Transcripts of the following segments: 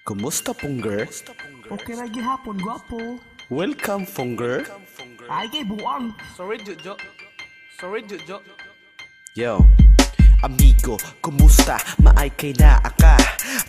Kumusta, Pongger? Okay na gihapon, gwapo. Welcome, Pongger. Ay kay buang. Sorry, Jojo. Sorry, Jojo. Yo, amigo, kumusta? Maay kay naa ka.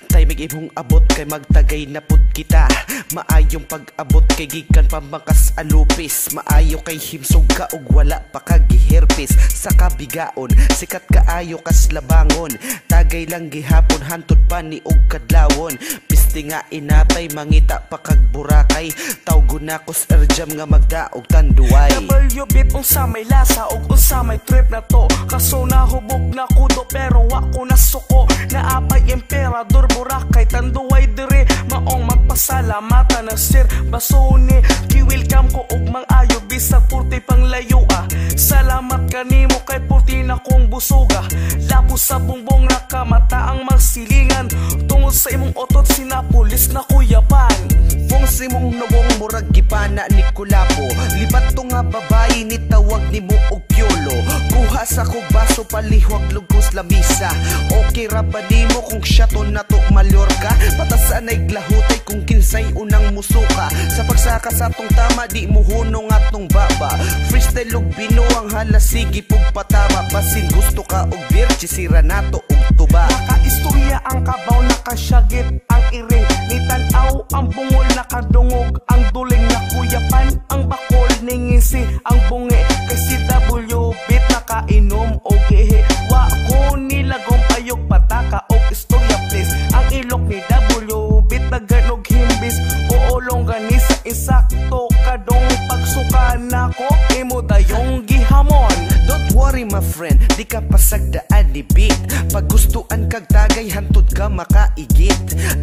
Tay mig imong abot kay magtagay na pud kita. Maayong pag-abot kay gikan pamangkas alupis. Maayo kay himsog ka ug wala pa kag giherpes. Sa kabigaon, sikat kaayo kas labangon. Tagay lang gihapon hantud pa ni og kadlawon. Pisti nga inatay mangita pa kag burakay. Tawgon na ko sa jam nga magdaog tanduay. W bit unsa may lasa ug unsa may trip na to. Kaso nahubog na kudo pero wa ko nasuko. Naapay emperador burakay tanduay dire. Maong magpasalamatan na sir basone. Ki-welcome ko og mang-ayo bisag purti panglayo ah. Salamat kanimo kay purti na kong busuga. Lapo sa bumbong nakamata ang magsilingan. Tungod sa imong otot sinapulis na kuyapan. Fong simong nobong murag gipana ni Kulapo. Libat to nga babae ni tawag ni mo og piolo. Kuha sa kog baso palihwag lugos lamisa. Okay ra ba nimo kung siyaton na to malyor ka? Patasan ay glahutay kung kinsay unang musuka. Sa pagsaka sa tong tama di mo hunong atong baba. Freestyle og bino ang halasigi pug patama. Basin gusto ka og virgi sira nato og tuba. Nakaistorya ang kabaw nakasyagit ang iring. Nitanaw ang bungol nakadungog ang duling na kuyapan. Ang bakol ningisi ang bungi kay si W bit nakainom o gehe. Wa ko nilagong payog pataka o istorya please. Ang ilok ni W bit naganog himbis. Uulong gani sa insakto kadong pagsuka nako imo dayong gihamon. Don't worry my friend, di ka pasagdaan ni beat. Pag gustuan kag tagay hantud ka makaigit.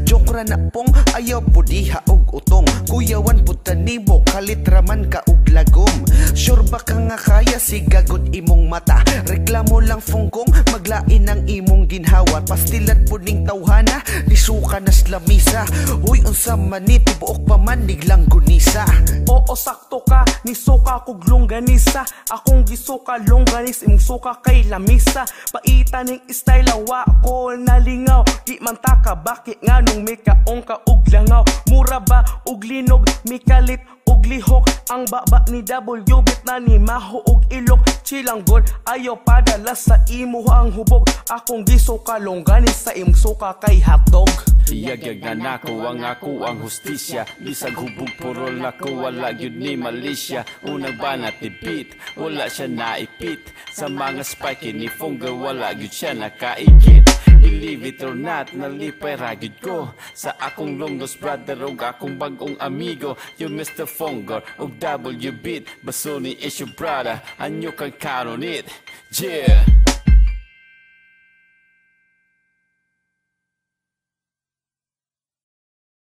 Joke ra na pong ayaw po diha og utong. Kuyawan pud tanimo kalitraman ka og lagom. Sure ba ka nga kaya sigagod imong mata? Reklamo lang funggong maglain ang imong ginhawa. Pastilat pud ning tawhana lisuka nas lamisa. Uy unsa man ni tibuok pa man niglang gunisa. Oo sakto ka ni suka kog longganisa. Akong gisuka longganis imong suka kay lamisa. Paita ning style wa ko nalingaw. Di man ta ka bakit nganong may kaong ka og langaw. Mura ba og linog mikalit og lihok. Ang baba ni W bit na ni maho og ilok. Chilang gol ayaw padala sa imo ang hubog. Akong gisuka longganis sa imong suka kay hotdog. Iyagag na nako ang ako ang hustisya. Bisag hubog purol nako wala gyud ni malisya. Unang banat ni beat, wala siya naipit. Sa mga spike ni Pongger wala gyud siya nakaigit. Believe it or not, nalipay ragid ko sa akong longos brother og akong bagong amigo. You Mr. Pongger og W beat. Basoni is your brother, anyo kang count on it. Yeah.